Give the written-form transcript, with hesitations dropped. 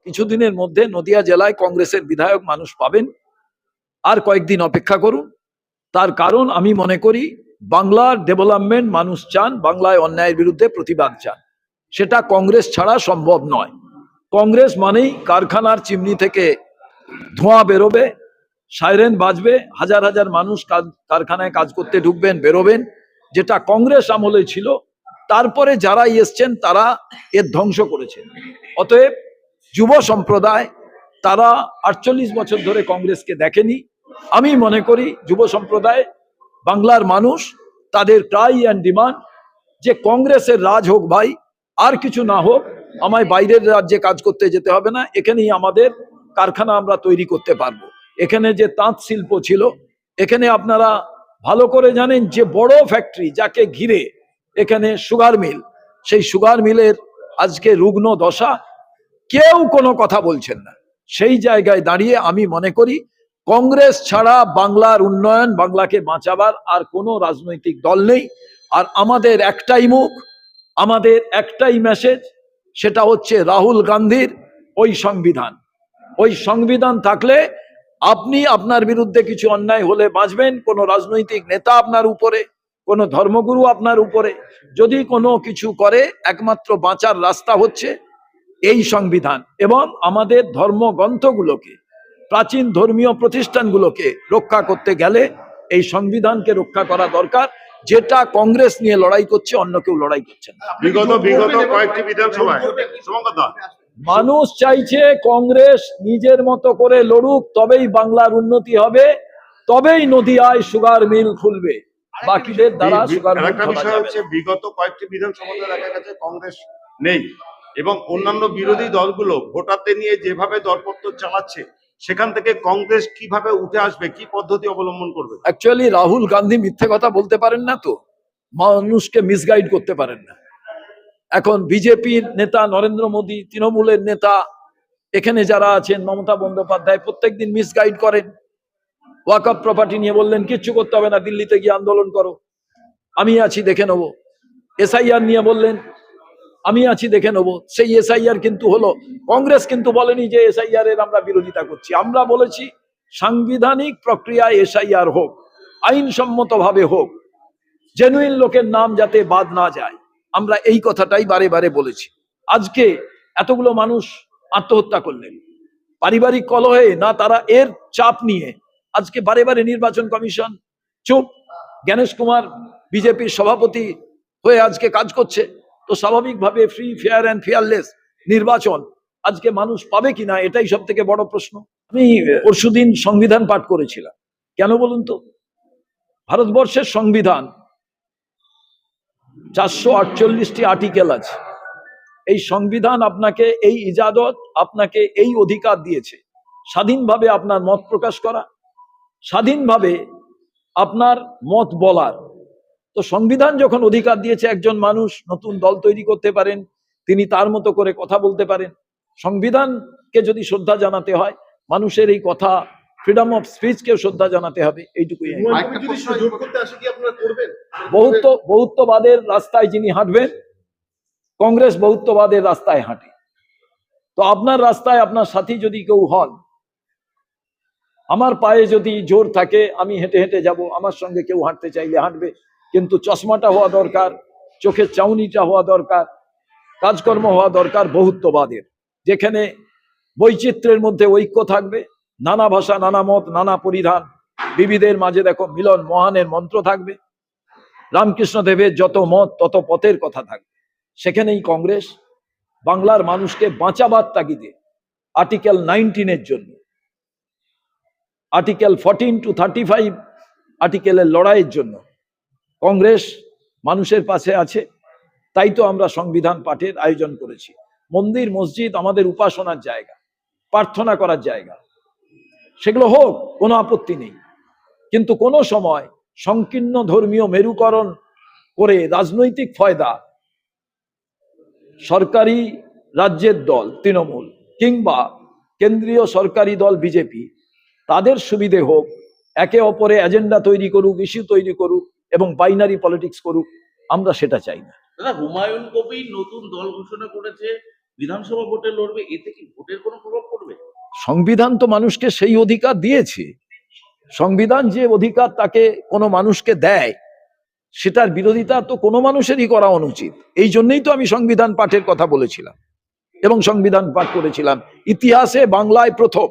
কিছুদিনের মধ্যে নদিয়া জেলায় কংগ্রেসের বিধায়ক মানুষ পাবেন। আর কয়েকদিন অপেক্ষা করুন। তার কারণ আমি মনে করি বাংলার ডেভেলপমেন্ট মানুষ চান, বাংলায় অন্যায়ের বিরুদ্ধে প্রতিবাদ চান। সেটা কংগ্রেস ছাড়া সম্ভব নয়। কংগ্রেস মানেই কারখানার চিমনি থেকে ধোঁয়া বেরোবে, সাইরেন বাজবে, হাজার হাজার মানুষ কারখানায় কাজ করতে ঢুকবেন, বেরোবেন, যেটা কংগ্রেস আমলে ছিল। তারপরে যারা এসছেন তারা এর ধ্বংস করেছেন। অতএব যুব সম্প্রদায় তারা 48 বছর ধরে কংগ্রেসকে দেখেনি। আমি মনে করি যুব সম্প্রদায়, বাংলার মানুষ, তাদের ট্রাই অ্যান্ড ডিমান্ড যে কংগ্রেসের রাজ হোক ভাই, আর কিছু না হোক, আমায় বাইরের রাজ্যে কাজ করতে যেতে হবে না, এখানেই আমাদের কারখানা আমরা তৈরি করতে পারবো। এখানে যে তাঁত শিল্প ছিল, এখানে আপনারা ভালো করে জানেন যে বড় ফ্যাক্টরি যাকে ঘিরে এখানে সুগার মিল, সেই সুগার মিলের আজকে রুগ্ন দশা, কেউ কোনো কথা বলছেন না। সেই জায়গায় দাঁড়িয়ে আমি মনে করি কংগ্রেস ছাড়া বাংলার উন্নয়ন, বাংলাকে বাঁচাবার আর কোনো রাজনৈতিক দল নেই। আর আমাদের একটাই মুখ, আমাদের একটাই মেসেজ, সেটা হচ্ছে রাহুল গান্ধীর ওই সংবিধান। ওই সংবিধান থাকলে আপনি আপনার বিরুদ্ধে কিছু অন্যায় হলে বাঁচবেন। কোনো রাজনৈতিক নেতা আপনার উপরে, কোনো ধর্মগুরু আপনার উপরে যদি কোনো কিছু করে, একমাত্র বাঁচার রাস্তা হচ্ছে এই সংবিধান। এবং আমাদের ধর্মগ্রন্থগুলোকে, প্রাচীন ধর্মীয় প্রতিষ্ঠানগুলোকে রক্ষা করতে গেলে এই সংবিধানকে রক্ষা করা দরকার, যেটা কংগ্রেস নিয়ে লড়াই করছে, অন্য কেউ লড়াই করছে না। বিগত কয়েকটি বিধানসভায় মানুষ চাইছে কংগ্রেস নিজের মতো করে লড়ুক, তবেই বাংলার উন্নতি হবে, তবেই নদিয়ায় সুগার মিল খুলবে, বাকিদের দ্বারা সুগার মিল খোলা যাবে না। বিগত কয়েকটি বিধানসভায় দেখা গেছে কংগ্রেস নেই এবং অন্যান্য বিরোধী দলগুলো ভোটারদের নিয়ে যেভাবে দরপত্র চালাচ্ছে, সেখান থেকে কংগ্রেস কিভাবে উঠে আসবে, কি পদ্ধতি অবলম্বন করবে? অ্যাকচুয়ালি রাহুল গান্ধী মিথ্যে কথা বলতে পারেন না, তো মানুষকে মিসগাইড করতে পারেন না। এখন বিজেপির নেতা নরেন্দ্র মোদী, তৃণমূলের নেতা, এখানে যারা আছেন, মমতা বন্দ্যোপাধ্যায়, প্রত্যেকদিন মিসগাইড করেন। ওয়াকফ প্রপার্টি নিয়ে বললেন কিচ্ছু করতে হবে না, দিল্লিতে গিয়ে আন্দোলন করো, আমি আছি দেখে নেবো। এসআইআর নিয়ে বললেন আমি আছি দেখে নেবো, সেই এসআইআর কিন্তু হলো। কংগ্রেস কিন্তু বলেনি যে এসআইআর এর আমরা বিরোধিতা করছি। আমরা বলেছি সাংবিধানিক প্রক্রিয়ায় এসআইআর হোক, আইনসম্মত ভাবে হোক, জেনুইন লোকের নাম যাতে বাদ না যায়। আমরা এই কথাটাই বারে বারে বলেছি। আজকে এতগুলো মানুষ আত্মহত্যা করলেন পারিবারিক কলহে, না তারা এর চাপ নিয়ে আজকে বারে বারে নির্বাচন কমিশন চুপ, জ্ঞানেশ কুমার বিজেপির সভাপতি হয়ে আজকে কাজ করছে। তো স্বাভাবিকভাবে ফ্রি, ফেয়ার অ্যান্ড ফেয়ারলেস নির্বাচন আজকে মানুষ পাবে কিনা, এটাই সব থেকে বড় প্রশ্ন। আমি পরশুদিন সংবিধান পাঠ করেছিলাম। কেন বলুন তো? ভারতবর্ষের সংবিধান 448টি আর্টিকেল আছে। এই সংবিধান আপনাকে এই ইজাজত, আপনাকে এই অধিকার দিয়েছে স্বাধীনভাবে আপনার মত প্রকাশ করা, স্বাধীনভাবে আপনার মত বলার। তো সংবিধান যখন অধিকার দিয়েছে, একজন মানুষ নতুন দল তৈরি করতে পারেন, তিনি তার মতো করে কথা বলতে পারেন। সংবিধানকে যদি শ্রদ্ধা জানাতে হয়, মানুষের এই কথা, ফ্রিডম অফ স্পিচকে শ্রদ্ধা জানাতে হবে, এইটুকুই। বহুত্ববাদের রাস্তায় যিনি হাঁটবেন, কংগ্রেস বহুত্ববাদের রাস্তায় হাঁটে। তো আপনার রাস্তায় আপনার সাথী যদি কেউ হন, আমার পায়ে যদি জোর থাকে, আমি হেঁটে হেঁটে যাব, আমার সঙ্গে কেউ হাঁটতে চাইলে হাঁটবে, কিন্তু চশমাটা হওয়া দরকার, চোখের চাউনিটা হওয়া দরকার, কাজকর্ম হওয়া দরকার বহুত্ববাদের, যেখানে বৈচিত্র্যের মধ্যে ঐক্য থাকবে, নানা ভাষা, নানা মত, নানা পরিধান, বিবিধের মাঝে দেখো মিলন মহানের মন্ত্র থাকবে, রামকৃষ্ণ দেবের যত মত তত পথের কথা থাকবে। সেখানেই কংগ্রেস বাংলার মানুষকে বাঁচাবার তাগিদে আর্টিকেল 19-এর জন্য, আর্টিকেল 14 to 35 আর্টিকেলের লড়াইয়ের জন্য কংগ্রেস মানুষের পাশে আছে। তাই তো আমরা সংবিধান পাঠের আয়োজন করেছি। মন্দির মসজিদ আমাদের উপাসনার জায়গা, প্রার্থনা করার জায়গা, সেগুলো হোক, কোনো আপত্তি নেই। কিন্তু কোনো সময় সংকীর্ণ ধর্মীয় মেরুকরণ করে রাজনৈতিক ফয়দা সরকারি রাজ্যের দল তৃণমূল কিংবা কেন্দ্রীয় সরকারি দল বিজেপি, তাদের সুবিধে হোক, একে অপরে এজেন্ডা তৈরি করুক, ইস্যু তৈরি করুক এবং বাইনারি পলিটিক্স করুক, আমরা সেটা চাই না। দাদা, হুমায়ুন কবির নতুন দল ঘোষণা করেছে, বিধানসভা ভোটে লড়বে, এতে কি ভোটের কোনো সংবিধান তো মানুষকে সেই অধিকার দিয়েছে। সংবিধান যে অধিকার তাকে কোনো মানুষকে দেয়, সেটার বিরোধিতা তো কোনো মানুষেরই করা অনুচিত। এই জন্যই তো আমি সংবিধান পাঠের কথা বলেছিলাম এবং সংবিধান পাঠ করেছিলাম। ইতিহাসে বাংলায় প্রথম